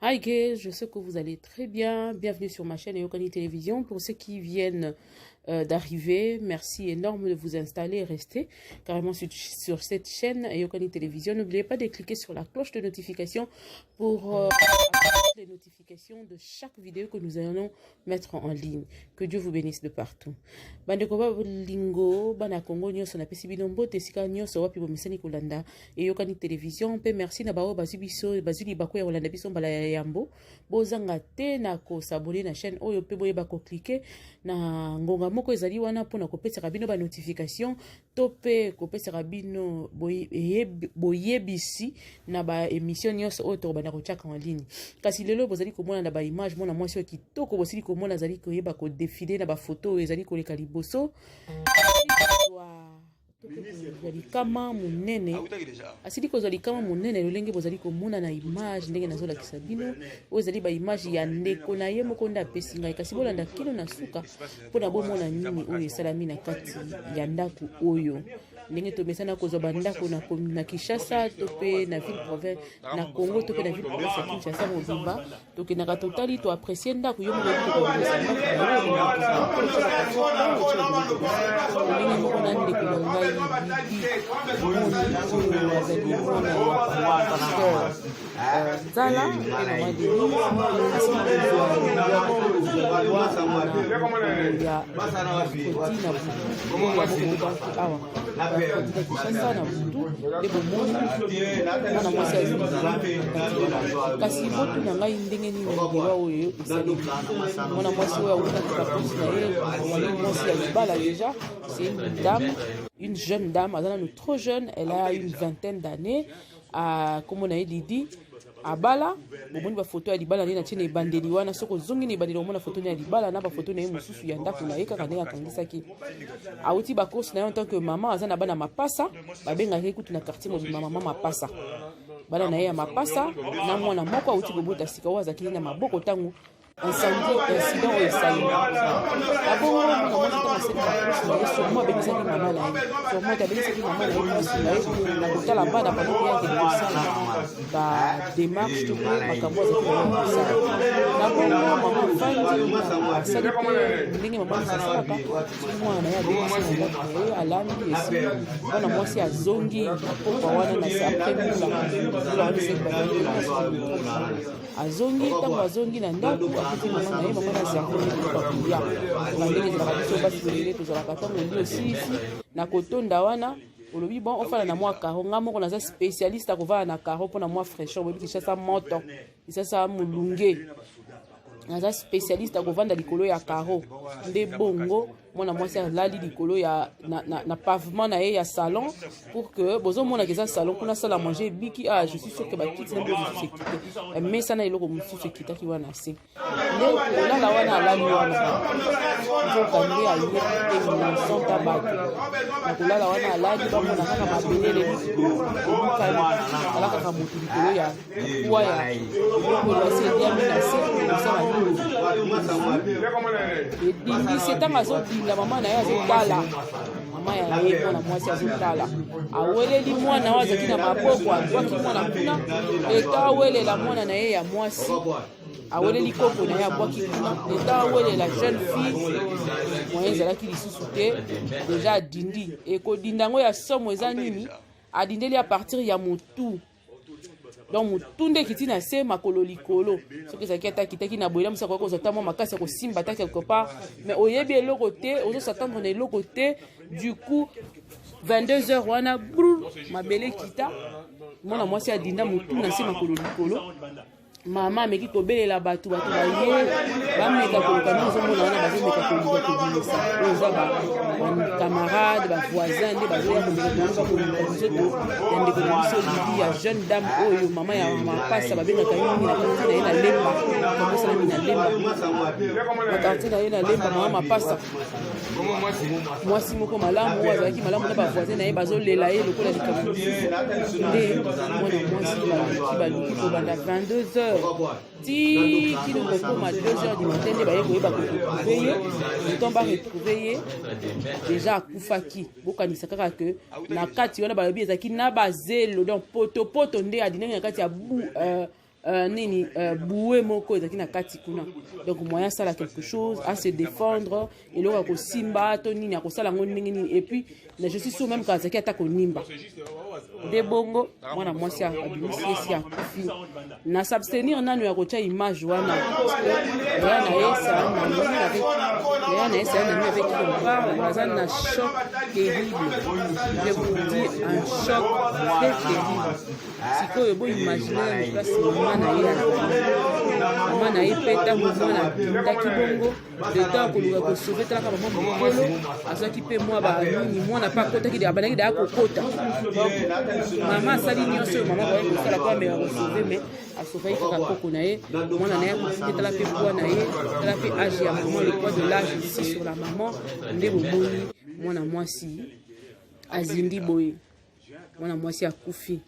Hi guys, je sais que vous allez très bien. Bienvenue sur ma chaîne Eyokani Télévision. Pour ceux qui viennent d'arriver, merci énorme de vous installer et rester carrément sur cette chaîne Eyokani Télévision. N'oubliez pas de cliquer sur la cloche de notification pour avoir les notifications de chaque vidéo que nous allons mettre en ligne. Que Dieu vous bénisse de partout. Bandeko ba lingo, bana Congo nyonso na pesi binombo tesika nyonso wapi bomisani kolanda Eyokani Télévision. Pe merci na bao bazibiso bazili bako ya kolanda biso mbala yambo bozanga te na ko s'abonner na chaîne oyo pe boyeba ko cliquer na ngonga moko ezali wana pona ko pesa bino ba notification to pe ko pesa bino boyebisi na ba émission nyonso oyo to bana ko chaka en ligne kasi lelo bozali komona na ba image mona mwasi kitoko bosili komona zali ko yeba ko défiler na ba photo ezali ko leka liboso kama munene asili kozali kama munene lolenge bozali komona na image ndenge nazolakisa bino oyo ezali ba image ya ndeko na ye moko nda apesi ngai kasi bolanda kino na suka mpona bomona nini oyo esalami na kati ya ndako oyo ndenge tomesana kozwa bandako na Kinshasa to pe na ville province na Congo to pe na ville province ya Kinshasa mobimba tokendaka totali to apprécier ndako yo moko ndenge moko na ndeko na ngai Zala kasi motu na ngai ndenge nini ngelo oyo esali mwana mwasi oyo awutaka plus na ye mwasi ya libala déjà c'est une jeune dame azana trop jeune, elle a une vingtaine d'années comme on a dit abala bomoni ba photo ya libala na chine bandeli wana soko zongi ni bandeli omona photo ya libala na ba photo na ye mususu ya ndako na ye kaka ndenge akangisaki auti ba course na yo en tant que maman azana bana mapasa babenga ke kutu na quartier mo maman mapasa bana na ye ya mapasa na mwana moko auti bobota sika waza kili na maboko tangu incendie incident oyo esali abongo mwana mwasi tana seka sûrement abenisaki mama na ye sûrement abenisaki mama na ye mwasi na ye na kotala bana banoko yake kosala badémarche to pe makambo azaki kosala na bongo mama afandi asali mpe ndenge mama asalaka mwana na ye abenisaki ndako na ye alandi esi mwana mwasi azongi pokwa wana na se après mula wana azongi ntango azongi na ndako akiti mama na ye mama na zervele bakuya ndenge ezalaka biso basi lelele tozalaka ntango ndi osisi na kotonda wana olobi bon ofala na mwa karo nga moko naza spécialiste akovala na karo mpona mwa fraîcheur boyebi kisasa moto kisasa molunge naza spécialiste akovanda likolo ya karo nde bongo mwana mwasi alali likolo ya na pavement na ye ya salon pour que bozomona keza salon kuna sala manger biki je suis sûr que bakiti na bozo sekite mais ça na eloko mususu ekitaki wana se nde olala wana alali wana nzokande ayete monsonta bato na kolala wana alali bamona kaka mabelele ebukali ala kaka motu likolo ya kuwa ya eloko lwasi ediami na se osala nini edindi setanga azodinga mama na ye azotala mama ya ye mwana mwasi azotala aweleli mwana oyo azalaki na maboko azwaki mwana kuna eta awelela mwana na ye ya mwasi aweleli kopo na ye abwaki kuna eta awelela jeune fille moye ezalaki lisusu te deja adindi ekodindango ya somo eza nini adindeli a partir ya motu donc mutu nde ekiti na se makolo likolo soki ezalaki ata akitaki na boyela mosa koyoka ozata mwa makasi ya kosimba ata quelque part mais oyebi eloko te ozosatendre na eloko te du coup 22h wana brr mabele kita mwana mwasi adinda mutu na se makolo likolo mama ameki kobelela bato baye bameka koluka nde ozomona wana bazomeka koluka kobimisa oyo eza bacamarade bavoisin nde bazoya komeka bakoluka bizoto ya ndeko na biso lidi ya jeune dame oyo mama ya mapasa babengaka ye mingi na kartier na ye na lemba bakosalami na lemba na kartier na ye na lemba mama mapasa mwasi moko malamu oyo azalaki malamu na bavoisin na ye bazolela ye lokola likambo mosusu nde mwana mwasi baluki kobanda 22h ti kino kokoma 2h du matin nde baye koyeba koretrouve ye leton baretrouve ye deja akufaki bokanisa kaka ke na kati wana balobi ezalaki na bazelo donc potopoto nde adinaki na kati ya nini boué moko ezaki na kati kuna donc moyen sala quelque chose à se défendre eloko ko simba to nini akosala ngo ndenge nini et puis je suis sûr même quand azaki ata konimba de bongo mwana mwasi abimisi esi akufi na s'abstenir nanu ya kotia image wana ya na esa na esa na mi avec qui on parle baza na choc terrible je vous dis un choc très terrible sikoyo bo imaginer place mama na ye pe ntango mwana bindaki bongo le temps koluka kosauve talaka mama mokolo azwaki mpe mwa banini mwana mpe akotaki abandaki daya kokota mama asali nyonso oyo mama baye kosala po ameka kosauve me asauvaki kaka koko na ye mwana na ye akofike tala mpe poids na ye tala mpe age ya maman le poids de l'âge ici sur la maman nde bomoni mwana mwasi azindi boye mwana mwasi akufi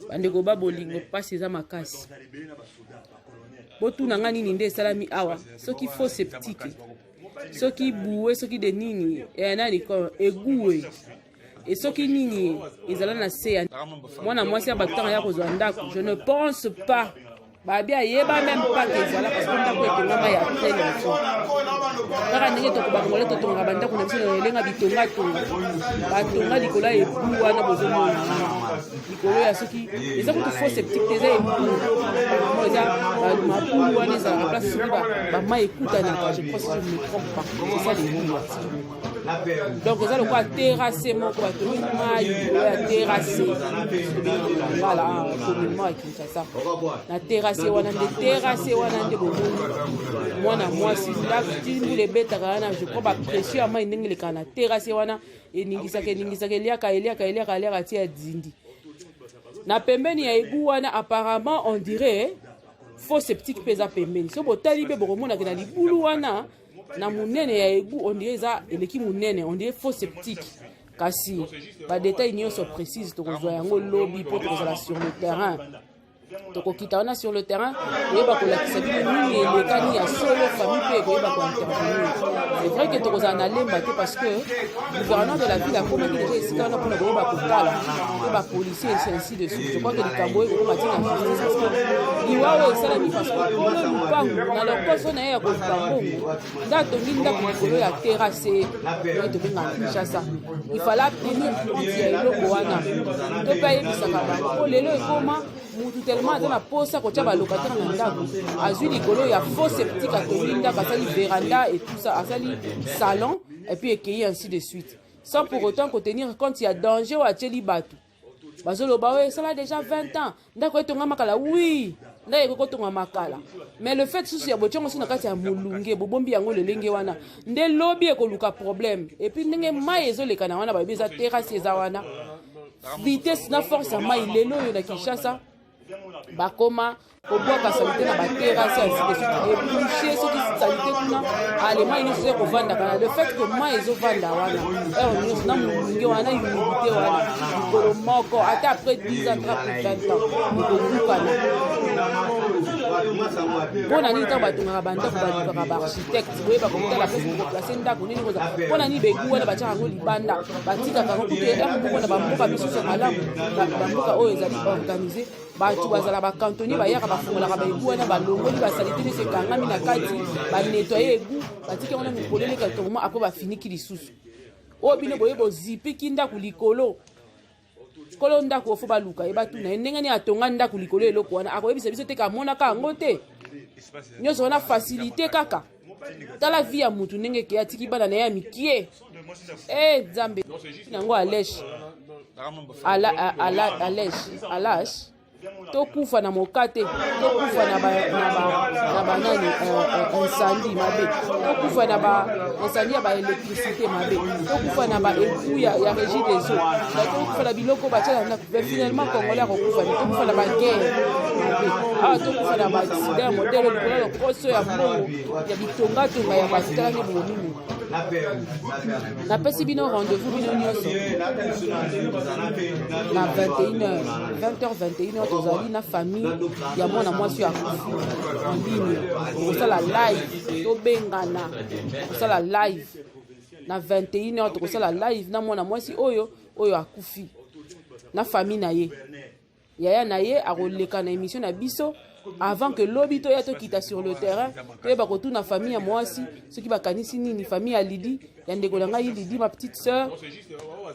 bandeko ba bolingo pasi eza makasi botuna nga nini nde esalami awa soki faux septique soki boué soki de nini nani egoué et soki nini ezala na se mwana mwasi ya batanga ya kozwa ndako je ne pense pas babi ayeba même pas que ezala parce que ndako etongama ya telefon kaka ndenge tokobakongole totonga bandako na biso na elenga bitonga tonga batonga likolo ya ebu wana bozomona likolo ya soki eza kutu faux septique te eza ebu eza mabulu wana ezalaka place soki bama ekutanaka je crois si je ne me trompe pas c'est ça les mots donc eza lokola terrasse moko batongi mai likolo ya terrasse voilà communement ya Kinshasa na terrasse wana nde terrasse wana nde bomoni mwana mwasi ndako timbula ebetaka wana je crois bapression ya mai ndenge elekaka na terrasse wana eningisaka eliaka tia dindi na pembeni ya egu wana apparemment on dirait faux septique mpe eza pembeni so botali mpe bokomonaka na libulu wana na munene ya egu on dirait eza eleki munene on dirait faux septique kasi badetail nyonso précise tokozwa yango lobi mpo tokozala sur le terrain tokokita wana sur le terrain koyeba kolakisa bino nini elekani ya solo famille mpe koyeba kointervenir c'est vrai que tokozala na lemba te parce que gouverneur de la ville akomaki déjà esika wana mpona koyeba kotala mpe bapolicier ainsi de suite je crois que likambo oyo kokoma tina justice parce que liwa oyo esalami parce que kolo lupangu na lokoso na ye ya koluka mbongo nde atongi ndako likolo ya terrasse oyo tobengaka Kinshasa ifala tenir compte ya eloko wana to mpe ayebisaka bango po lelo ekoma mutu tellement aza na posa kotia balocataire na ndako azwi likolo ya faux septique atongi ndako asali véranda et tout ça asali salon et puis ekei ainsi de suite sans pour autant kotenir compte ya danger oyo atieli bato bazoloba oyo esala déjà 20 ans ndako etonga makala oui ndako ekokotonga makala mais le fait susu ya botiongo so na kati ya molunge bobombi yango lelenge wana nde lobi ekoluka problème et puis ndenge mai ezoleka na wana bayebi eza terrasse eza wana vitesse na force ya mai lelo oyo na Kinshasa bakoma kobwaka salite na baterrasse ainsi de suite ebouche soki salite kuna alema nyonso ekovandaka na le fait que mai ezovanda wana ere nyonso na molunge wana humidité wana likolo moko ata après 10 ans tra plus 20 ans ekokukana mpona nini ntango batongaka bandako balukaka baarchitecte boyeba kokotala pesi koplace ndako nini koza mpona nini begu wana batiaka yango libanda batikaka yango kutu ere moko na bamboka misusu ya malamu bamboka oyo ezali organisé bato bazala bakantonnier bayaka bafungolaka baegu wana balongoli basalite nyonso ekangami na kati banetoye egu batika yango na mikolo eleka tongoma apres bafiniki lisusu oyo bino boye bozipiki ndako likolo kolo ndako ofo baluka yeba tuna ye ndenge nini atonga ndako likolo eloko wana akoyebisa biso te kamonaka yango te nyonso wana facilité kaka tala vie ya mutu ndenge ke atiki bana na ye ya mikie nzambe yango alèche alèche tokufa na mokate tokufa na banani incendie mabe tokufa na incendie ya baélectricité mabe tokufa na baépu ya régie des eaux tokufa na biloko batia na ndako finalement congolais akokufa tokufa na baguerre mabe awa tokufa na baaccident ya modele likolo lokoso ya mbongo ya bitongatonga ya batalani bomimi napesi bino rendez-vous bino nyonso na 21h 20h tozali na famille ya mwana mwasi ya kufi en ligne tokosala live tobengana tokosala live na 21h tokosala live na mwana mwasi oyo akufi na famille na ye yaya na ye akoleka na émission na biso avant que lobi to ya to kita sur le terrain to yeba kotuna famille ya mwasi soki bakanisi nini famille ya Lidi ya ndeko na ngai Lidi ma petite sœur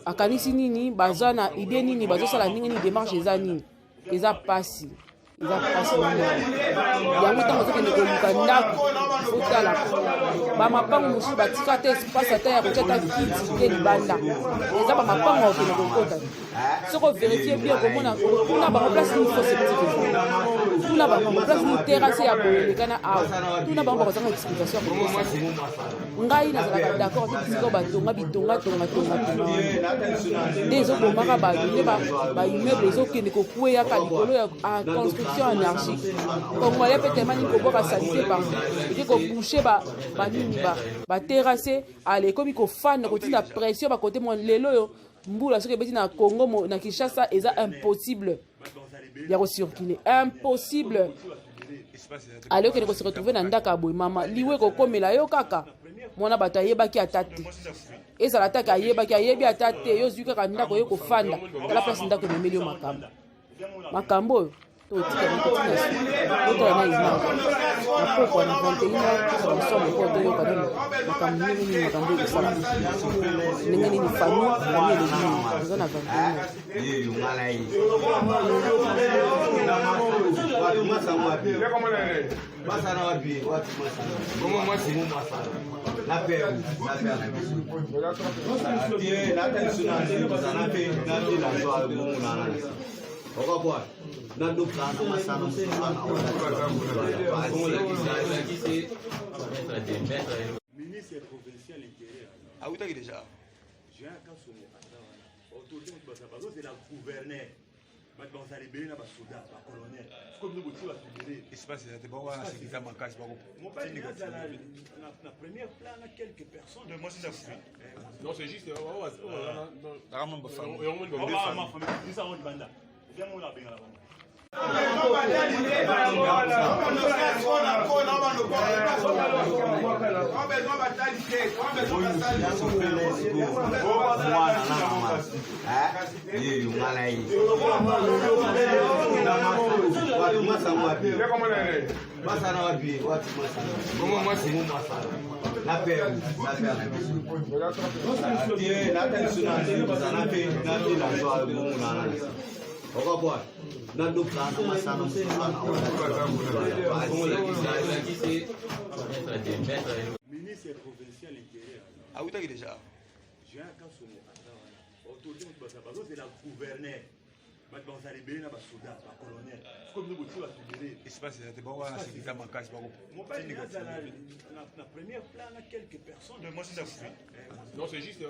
akanisi nini baza na idée nini bazosala ndenge nini démarche eza nini eza pasi yango ntango ozokende koluka ndako otala bamapango mosusu batika te espace ata ya kotia ta kiti te libanda eza bamapango okende kokota soki overifie bien komona kuna bango place nini fo septique tuna bango place nini terrasse ya koelekana awa tuna bango bakozanga explication ya kokosa ngai nazalaka d'accord te bisika batonga bitongatonga nde ezobomaka banune baimmeuble ezokende kokweyaka likolo ya construction anarchique congolais peut tellement ni koboka salite partout eke kobouche banini baterrasse ale komi kofanda kotinda pression bakote mo lelo oyo mbula soki ebeti na Congo na Kinshasa eza impossible ya kocircule impossible ale okende kose retrouver na ndaka boye mama liwe kokomela yo kaka mwana bato ayebaki ata te ezala taka ayebi ata te yo zwi kaka ndako yo kofanda tala place ndako ememeli yo makambo oyo totika otala na image napokwa na 21 ensemble po toyoka nini makambo nini makambo ekosala ndenge nini famille elegi eza na 21 ministre provincial intérieur. Ah oui, déjà. J'ai un cas sur autorité de la gouverneure. Maintenant, vous allez bien dans les soldats, les colonels. Comme nous vous avez espace de bon, c'est mon cas. Mon père, la première plan, quelques personnes. Moi, c'est ça. Non, c'est juste. Ministre provincial intérieur. Ah oui, déjà. J'ai un cas sur autorité de la gouverneure. Maintenant, vous allez bien dans les soldats, les colonels. Comme nous vous avez espace de bon, c'est mon cas. Mon père, la première plan, quelques personnes. Moi, c'est ça. Non, c'est juste.